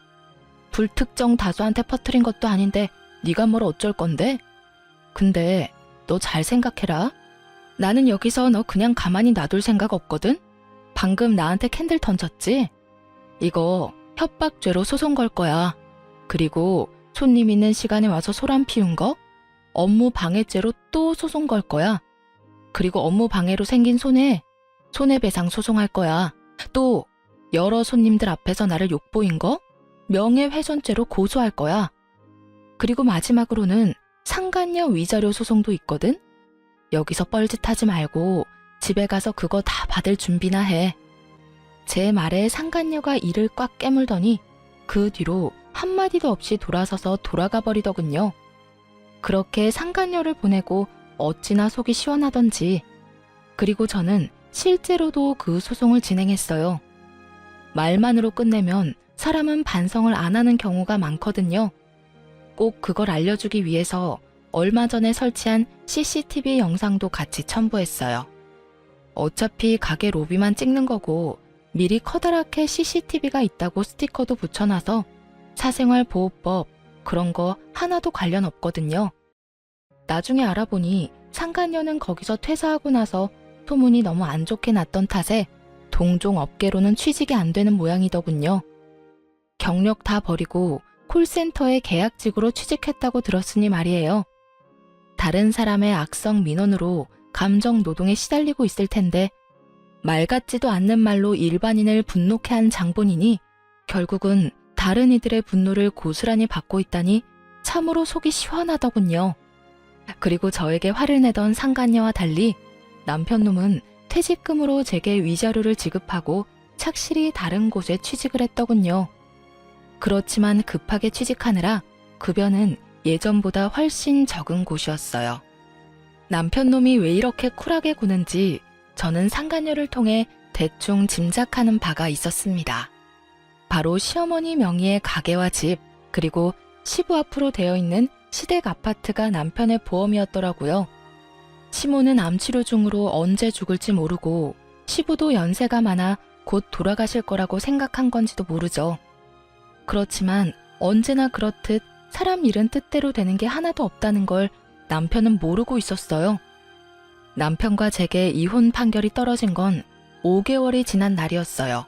불특정 다수한테 퍼뜨린 것도 아닌데 네가 뭘 어쩔 건데? 근데 너 잘 생각해라. 나는 여기서 너 그냥 가만히 놔둘 생각 없거든? 방금 나한테 캔들 던졌지? 이거 협박죄로 소송 걸 거야. 그리고 손님 있는 시간에 와서 소란 피운 거? 업무 방해죄로 또 소송 걸 거야. 그리고 업무 방해로 생긴 손해배상 소송할 거야. 또 여러 손님들 앞에서 나를 욕보인 거? 명예훼손죄로 고소할 거야. 그리고 마지막으로는 상간녀 위자료 소송도 있거든? 여기서 뻘짓하지 말고 집에 가서 그거 다 받을 준비나 해. 제 말에 상간녀가 이를 꽉 깨물더니 그 뒤로 한마디도 없이 돌아서서 돌아가 버리더군요. 그렇게 상간녀를 보내고 어찌나 속이 시원하던지. 그리고 저는 실제로도 그 소송을 진행했어요. 말만으로 끝내면 사람은 반성을 안 하는 경우가 많거든요. 꼭 그걸 알려주기 위해서 얼마 전에 설치한 CCTV 영상도 같이 첨부했어요. 어차피 가게 로비만 찍는 거고 미리 커다랗게 CCTV가 있다고 스티커도 붙여놔서 사생활 보호법 그런 거 하나도 관련 없거든요. 나중에 알아보니 상간녀는 거기서 퇴사하고 나서 소문이 너무 안 좋게 났던 탓에 동종 업계로는 취직이 안 되는 모양이더군요. 경력 다 버리고 콜센터에 계약직으로 취직했다고 들었으니 말이에요. 다른 사람의 악성 민원으로 감정 노동에 시달리고 있을 텐데 말 같지도 않는 말로 일반인을 분노케 한 장본인이 결국은 다른 이들의 분노를 고스란히 받고 있다니 참으로 속이 시원하더군요. 그리고 저에게 화를 내던 상간녀와 달리 남편놈은 퇴직금으로 제게 위자료를 지급하고 착실히 다른 곳에 취직을 했더군요. 그렇지만 급하게 취직하느라 급여는 예전보다 훨씬 적은 곳이었어요. 남편 놈이 왜 이렇게 쿨하게 구는지 저는 상간녀를 통해 대충 짐작하는 바가 있었습니다. 바로 시어머니 명의의 가게와 집, 그리고 시부 앞으로 되어 있는 시댁 아파트가 남편의 보험이었더라고요. 시모는 암치료 중으로 언제 죽을지 모르고 시부도 연세가 많아 곧 돌아가실 거라고 생각한 건지도 모르죠. 그렇지만 언제나 그렇듯 사람 일은 뜻대로 되는 게 하나도 없다는 걸 남편은 모르고 있었어요. 남편과 제게 이혼 판결이 떨어진 건 5개월이 지난 날이었어요.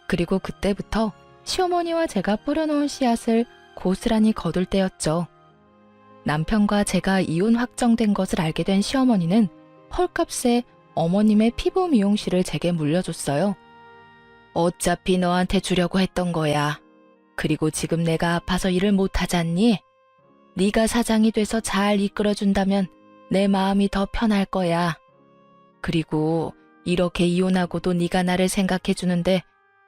그리고 그때부터 시어머니와 제가 뿌려놓은 씨앗을 고스란히 거둘 때였죠. 남편과 제가 이혼 확정된 것을 알게 된 시어머니는 헐값에 어머님의 피부 미용실을 제게 물려줬어요. 어차피 너한테 주려고 했던 거야. 그리고 지금 내가 아파서 일을 못하잖니? 네가 사장이 돼서 잘 이끌어준다면 내 마음이 더 편할 거야. 그리고 이렇게 이혼하고도 네가 나를 생각해주는데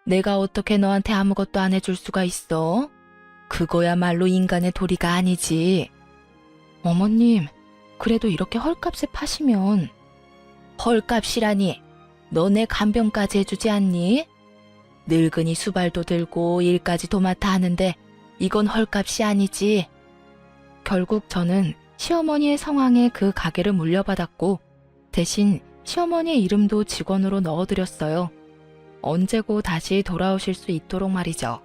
내가 어떻게 너한테 아무것도 안 해줄 수가 있어? 그거야말로 인간의 도리가 아니지. 어머님, 그래도 이렇게 헐값에 파시면. 헐값이라니, 너 내 간병까지 해주지 않니? 늙은이 수발도 들고 일까지 도맡아 하는데 이건 헐값이 아니지. 결국 저는 시어머니의 성황에 그 가게를 물려받았고 대신 시어머니의 이름도 직원으로 넣어드렸어요. 언제고 다시 돌아오실 수 있도록 말이죠.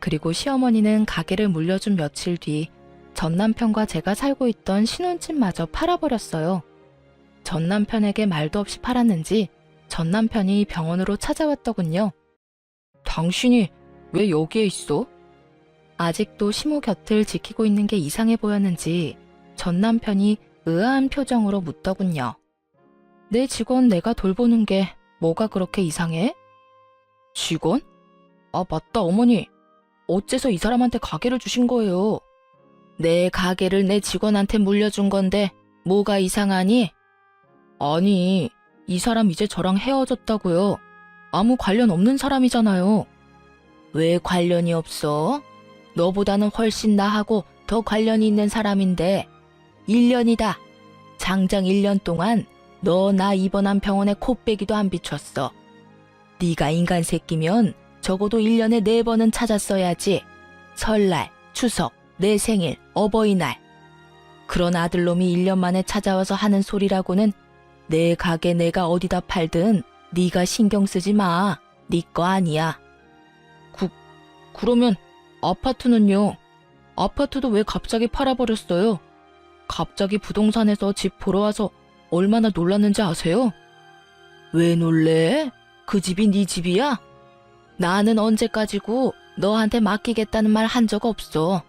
그리고 시어머니는 가게를 물려준 며칠 뒤 전 남편과 제가 살고 있던 신혼집마저 팔아버렸어요. 전 남편에게 말도 없이 팔았는지 전 남편이 병원으로 찾아왔더군요. 당신이 왜 여기에 있어? 아직도 시모 곁을 지키고 있는 게 이상해 보였는지 전 남편이 의아한 표정으로 묻더군요. 내 직원 내가 돌보는 게 뭐가 그렇게 이상해? 직원? 아, 맞다, 어머니. 어째서 이 사람한테 가게를 주신 거예요? 내 가게를 내 직원한테 물려준 건데 뭐가 이상하니? 아니, 이 사람 이제 저랑 헤어졌다고요. 아무 관련 없는 사람이잖아요. 왜 관련이 없어? 너보다는 훨씬 나하고 더 관련이 있는 사람인데 1년이다. 장장 1년 동안 너 나 입원한 병원에 코빼기도 안 비췄어. 네가 인간 새끼면 적어도 1년에 4번은 찾았어야지. 설날, 추석, 내 생일, 어버이날. 그런 아들놈이 1년 만에 찾아와서 하는 소리라고는 내 가게 내가 어디다 팔든 네가 신경 쓰지 마. 네 거 아니야. 그러면 아파트는요? 아파트도 왜 갑자기 팔아버렸어요? 갑자기 부동산에서 집 보러 와서 얼마나 놀랐는지 아세요? 왜 놀래? 그 집이 네 집이야? 나는 언제까지고 너한테 맡기겠다는 말 한 적 없어.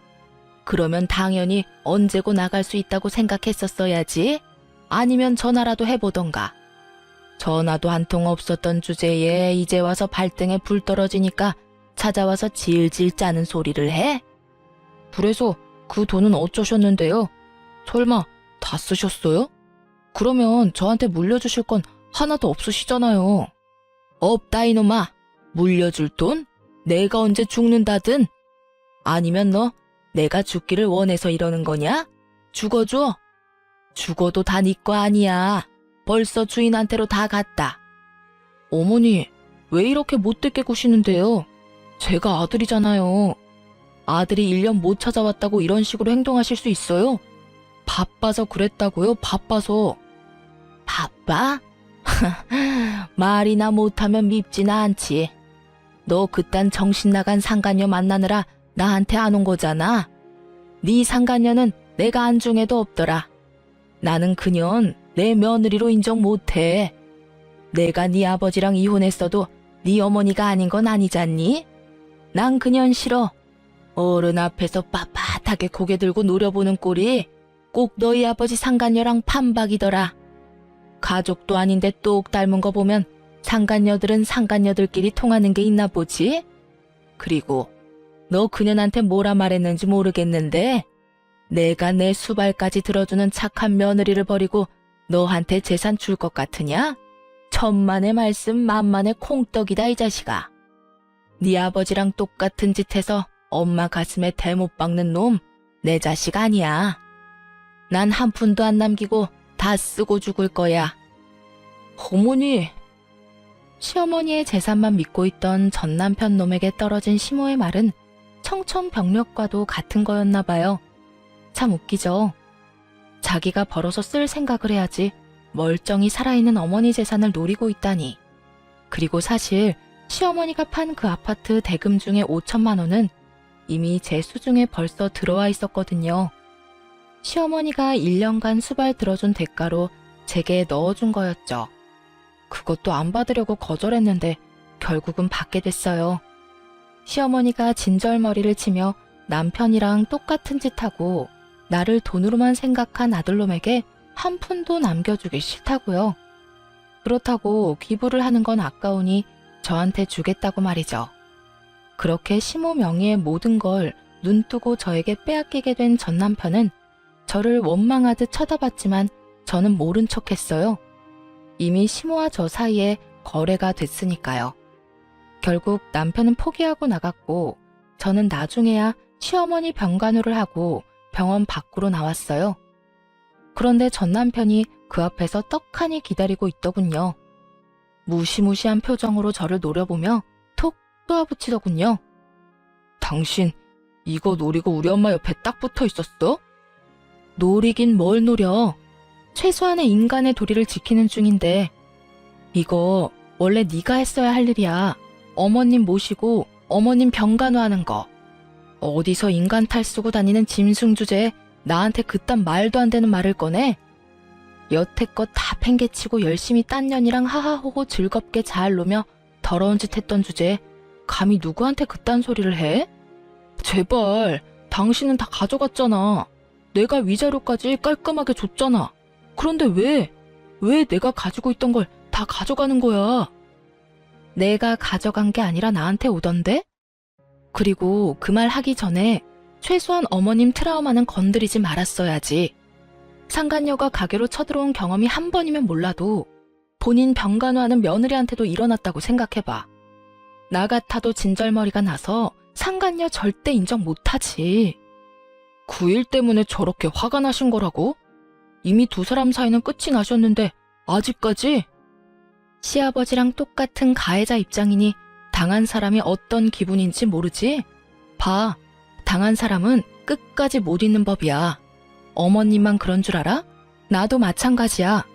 그러면 당연히 언제고 나갈 수 있다고 생각했었어야지. 아니면 전화라도 해보던가. 전화도 한 통 없었던 주제에 이제 와서 발등에 불 떨어지니까 찾아와서 질질 짜는 소리를 해? 그래서 그 돈은 어쩌셨는데요? 설마 다 쓰셨어요? 그러면 저한테 물려주실 건 하나도 없으시잖아요. 없다 이놈아. 물려줄 돈? 내가 언제 죽는다든? 아니면 너 내가 죽기를 원해서 이러는 거냐? 죽어줘. 죽어도 다 네 거 아니야. 벌써 주인한테로 다 갔다. 어머니, 왜 이렇게 못되게 구시는데요? 제가 아들이잖아요. 아들이 1년 못 찾아왔다고 이런 식으로 행동하실 수 있어요? 바빠서 그랬다고요, 바빠서. 바빠? 말이나 못하면 밉지나 않지. 너 그딴 정신 나간 상간녀 만나느라 나한테 안 온 거잖아. 네 상간녀는 내가 안중에도 없더라. 나는 그년 내 며느리로 인정 못해. 내가 네 아버지랑 이혼했어도 네 어머니가 아닌 건 아니잖니? 난 그년 싫어. 어른 앞에서 빳빳하게 고개 들고 노려보는 꼴이 꼭 너희 아버지 상간녀랑 판박이더라. 가족도 아닌데 똑 닮은 거 보면 상간녀들은 상간녀들끼리 통하는 게 있나 보지? 그리고 너 그년한테 뭐라 말했는지 모르겠는데 내가 내 수발까지 들어주는 착한 며느리를 버리고 너한테 재산 줄 것 같으냐? 천만의 말씀 만만의 콩떡이다 이 자식아. 네 아버지랑 똑같은 짓 해서 엄마 가슴에 대못 박는 놈, 내 자식 아니야. 난 한 푼도 안 남기고 다 쓰고 죽을 거야. 어머니. 시어머니의 재산만 믿고 있던 전 남편 놈에게 떨어진 시모의 말은 청천벽력과도 같은 거였나 봐요. 참 웃기죠. 자기가 벌어서 쓸 생각을 해야지 멀쩡히 살아있는 어머니 재산을 노리고 있다니. 그리고 사실 시어머니가 판 그 아파트 대금 중에 5천만 원은 이미 제 수중에 벌써 들어와 있었거든요. 시어머니가 1년간 수발 들어준 대가로 제게 넣어준 거였죠. 그것도 안 받으려고 거절했는데 결국은 받게 됐어요. 시어머니가 진절머리를 치며 남편이랑 똑같은 짓 하고 나를 돈으로만 생각한 아들놈에게 한 푼도 남겨주기 싫다고요. 그렇다고 기부를 하는 건 아까우니 저한테 주겠다고 말이죠. 그렇게 시모 명의의 모든 걸 눈뜨고 저에게 빼앗기게 된 전 남편은 저를 원망하듯 쳐다봤지만 저는 모른 척했어요. 이미 시모와 저 사이에 거래가 됐으니까요. 결국 남편은 포기하고 나갔고 저는 나중에야 시어머니 병간호를 하고 병원 밖으로 나왔어요. 그런데 전 남편이 그 앞에서 떡하니 기다리고 있더군요. 무시무시한 표정으로 저를 노려보며 톡 쏘아붙이더군요. 당신 이거 노리고 우리 엄마 옆에 딱 붙어 있었어? 노리긴 뭘 노려. 최소한의 인간의 도리를 지키는 중인데 이거 원래 네가 했어야 할 일이야. 어머님 모시고 어머님 병간호하는 거. 어디서 인간 탈 쓰고 다니는 짐승 주제에 나한테 그딴 말도 안 되는 말을 꺼내? 여태껏 다 팽개치고 열심히 딴 년이랑 하하호호 즐겁게 잘 노며 더러운 짓 했던 주제에 감히 누구한테 그딴 소리를 해? 제발, 당신은 다 가져갔잖아. 내가 위자료까지 깔끔하게 줬잖아. 그런데 왜 내가 가지고 있던 걸 다 가져가는 거야? 내가 가져간 게 아니라 나한테 오던데? 그리고 그 말 하기 전에 최소한 어머님 트라우마는 건드리지 말았어야지. 상간녀가 가게로 쳐들어온 경험이 한 번이면 몰라도 본인 병간호하는 며느리한테도 일어났다고 생각해봐. 나 같아도 진절머리가 나서 상간녀 절대 인정 못하지. 그 일 때문에 저렇게 화가 나신 거라고? 이미 두 사람 사이는 끝이 나셨는데 아직까지? 시아버지랑 똑같은 가해자 입장이니 당한 사람이 어떤 기분인지 모르지? 봐, 당한 사람은 끝까지 못 잊는 법이야. 어머님만 그런 줄 알아? 나도 마찬가지야.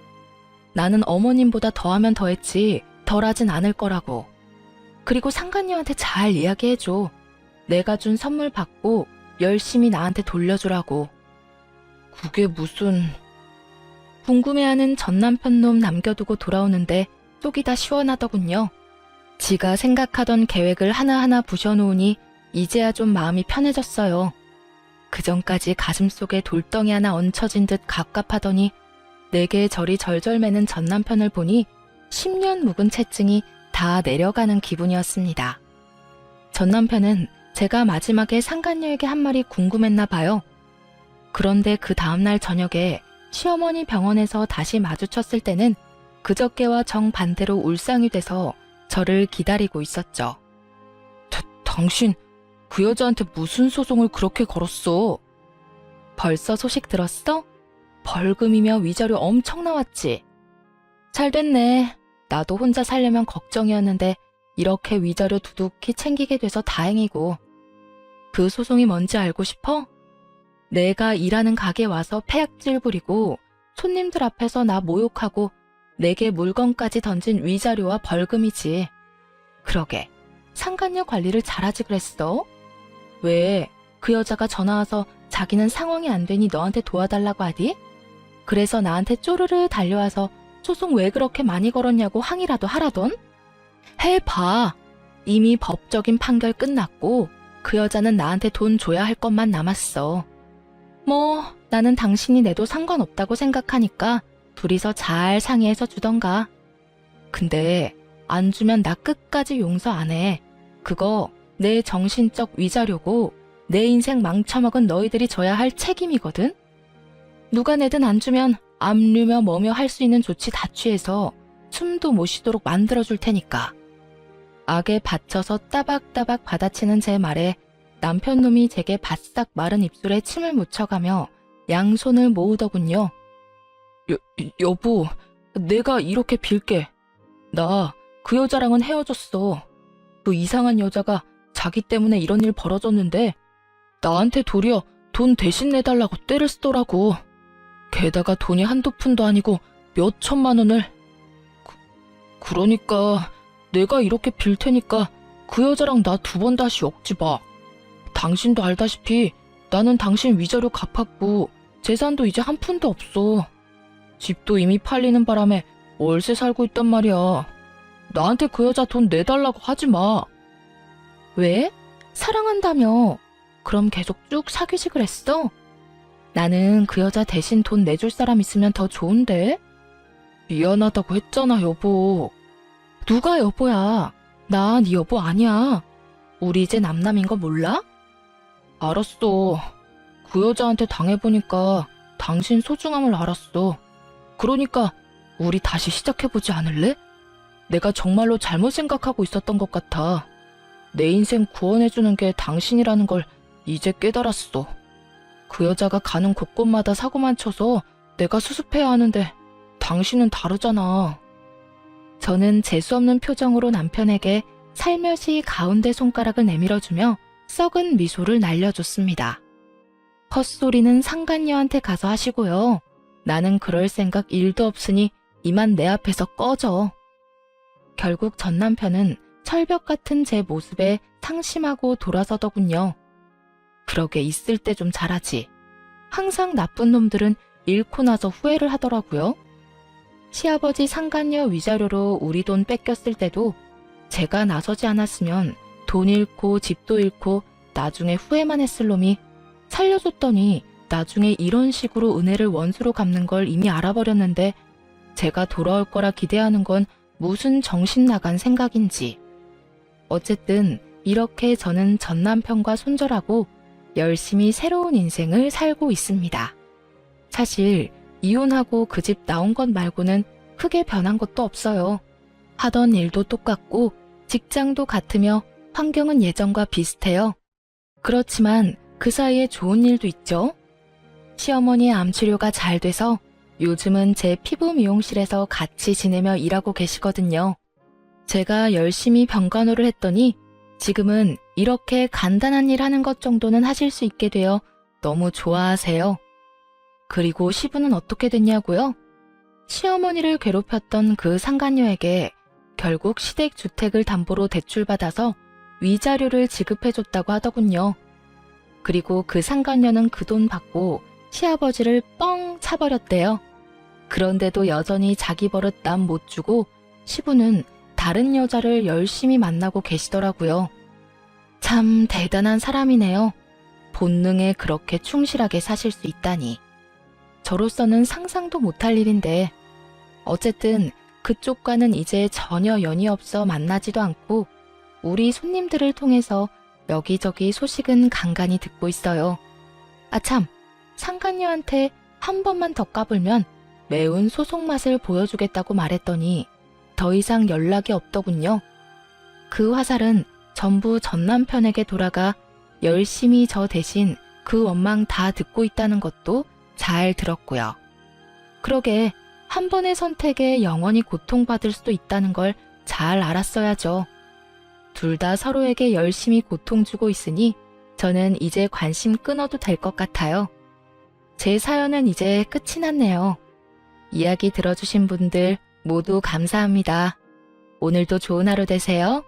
나는 어머님보다 더하면 더했지 덜하진 않을 거라고. 그리고 상간녀한테 잘 이야기해줘. 내가 준 선물 받고 열심히 나한테 돌려주라고. 그게 무슨... 궁금해하는 전 남편 놈 남겨두고 돌아오는데 속이 다 시원하더군요. 지가 생각하던 계획을 하나하나 부셔놓으니 이제야 좀 마음이 편해졌어요. 그전까지 가슴속에 돌덩이 하나 얹혀진 듯 갑갑하더니 내게 저리 절절 매는 전 남편을 보니 10년 묵은 채증이 다 내려가는 기분이었습니다. 전 남편은 제가 마지막에 상간녀에게 한 말이 궁금했나 봐요. 그런데 그 다음날 저녁에 시어머니 병원에서 다시 마주쳤을 때는 그저께와 정반대로 울상이 돼서 저를 기다리고 있었죠. 당신 그 여자한테 무슨 소송을 그렇게 걸었어? 벌써 소식 들었어? 벌금이며 위자료 엄청 나왔지? 잘 됐네. 나도 혼자 살려면 걱정이었는데 이렇게 위자료 두둑히 챙기게 돼서 다행이고. 그 소송이 뭔지 알고 싶어? 내가 일하는 가게 와서 폐악질 부리고 손님들 앞에서 나 모욕하고 내게 물건까지 던진 위자료와 벌금이지. 그러게, 상간녀 관리를 잘하지 그랬어? 왜, 그 여자가 전화와서 자기는 상황이 안 되니 너한테 도와달라고 하디? 그래서 나한테 쪼르르 달려와서 소송 왜 그렇게 많이 걸었냐고 항의라도 하라던? 해봐. 이미 법적인 판결 끝났고 그 여자는 나한테 돈 줘야 할 것만 남았어. 뭐 나는 당신이 내도 상관없다고 생각하니까 둘이서 잘 상의해서 주던가. 근데 안 주면 나 끝까지 용서 안 해. 그거 내 정신적 위자료고 내 인생 망쳐먹은 너희들이 져야 할 책임이거든. 누가 내든 안 주면 압류며 뭐며 할 수 있는 조치 다 취해서 숨도 못 쉬도록 만들어줄 테니까. 악에 받쳐서 따박따박 받아치는 제 말에 남편 놈이 제게 바싹 마른 입술에 침을 묻혀가며 양손을 모으더군요. 여보, 내가 이렇게 빌게. 나 그 여자랑은 헤어졌어. 그 이상한 여자가 자기 때문에 이런 일 벌어졌는데 나한테 도리어 돈 대신 내달라고 떼를 쓰더라고. 게다가 돈이 한두 푼도 아니고 몇 천만 원을. 그러니까 내가 이렇게 빌 테니까 그 여자랑 나 2번 다시 엮지 마. 당신도 알다시피 나는 당신 위자료 갚았고 재산도 이제 한 푼도 없어. 집도 이미 팔리는 바람에 월세 살고 있단 말이야. 나한테 그 여자 돈 내달라고 하지 마. 왜? 사랑한다며. 그럼 계속 쭉 사귀지 그랬어? 나는 그 여자 대신 돈 내줄 사람 있으면 더 좋은데? 미안하다고 했잖아, 여보. 누가 여보야? 나 네 여보 아니야. 우리 이제 남남인 거 몰라? 알았어. 그 여자한테 당해보니까 당신 소중함을 알았어. 그러니까 우리 다시 시작해보지 않을래? 내가 정말로 잘못 생각하고 있었던 것 같아. 내 인생 구원해주는 게 당신이라는 걸 이제 깨달았어. 그 여자가 가는 곳곳마다 사고만 쳐서 내가 수습해야 하는데 당신은 다르잖아. 저는 재수없는 표정으로 남편에게 살며시 가운데 손가락을 내밀어주며 썩은 미소를 날려줬습니다. 헛소리는 상간녀한테 가서 하시고요. 나는 그럴 생각 1도 없으니 이만 내 앞에서 꺼져. 결국 전 남편은 철벽 같은 제 모습에 상심하고 돌아서더군요. 그러게 있을 때 좀 잘하지. 항상 나쁜 놈들은 잃고 나서 후회를 하더라고요. 시아버지 상간녀 위자료로 우리 돈 뺏겼을 때도 제가 나서지 않았으면 돈 잃고 집도 잃고 나중에 후회만 했을 놈이 살려줬더니 나중에 이런 식으로 은혜를 원수로 갚는 걸 이미 알아버렸는데 제가 돌아올 거라 기대하는 건 무슨 정신 나간 생각인지. 어쨌든 이렇게 저는 전 남편과 손절하고 열심히 새로운 인생을 살고 있습니다. 사실 이혼하고 그 집 나온 것 말고는 크게 변한 것도 없어요. 하던 일도 똑같고 직장도 같으며 환경은 예전과 비슷해요. 그렇지만 그 사이에 좋은 일도 있죠. 시어머니의 암 치료가 잘 돼서 요즘은 제 피부 미용실에서 같이 지내며 일하고 계시거든요. 제가 열심히 병간호를 했더니 지금은 이렇게 간단한 일 하는 것 정도는 하실 수 있게 되어 너무 좋아하세요. 그리고 시부는 어떻게 됐냐고요? 시어머니를 괴롭혔던 그 상간녀에게 결국 시댁주택을 담보로 대출받아서 위자료를 지급해줬다고 하더군요. 그리고 그 상간녀는 그 돈 받고 시아버지를 뻥 차버렸대요. 그런데도 여전히 자기 버릇 남 못 주고 시부는 다른 여자를 열심히 만나고 계시더라고요. 참 대단한 사람이네요. 본능에 그렇게 충실하게 사실 수 있다니. 저로서는 상상도 못할 일인데 어쨌든 그쪽과는 이제 전혀 연이 없어 만나지도 않고 우리 손님들을 통해서 여기저기 소식은 간간히 듣고 있어요. 아참, 상간녀한테 한 번만 더 까불면 매운 소속 맛을 보여주겠다고 말했더니 더 이상 연락이 없더군요. 그 화살은 전부 전 남편에게 돌아가 열심히 저 대신 그 원망 다 듣고 있다는 것도 잘 들었고요. 그러게 한 번의 선택에 영원히 고통받을 수도 있다는 걸 잘 알았어야죠. 둘 다 서로에게 열심히 고통 주고 있으니 저는 이제 관심 끊어도 될 것 같아요. 제 사연은 이제 끝이 났네요. 이야기 들어주신 분들 모두 감사합니다. 오늘도 좋은 하루 되세요.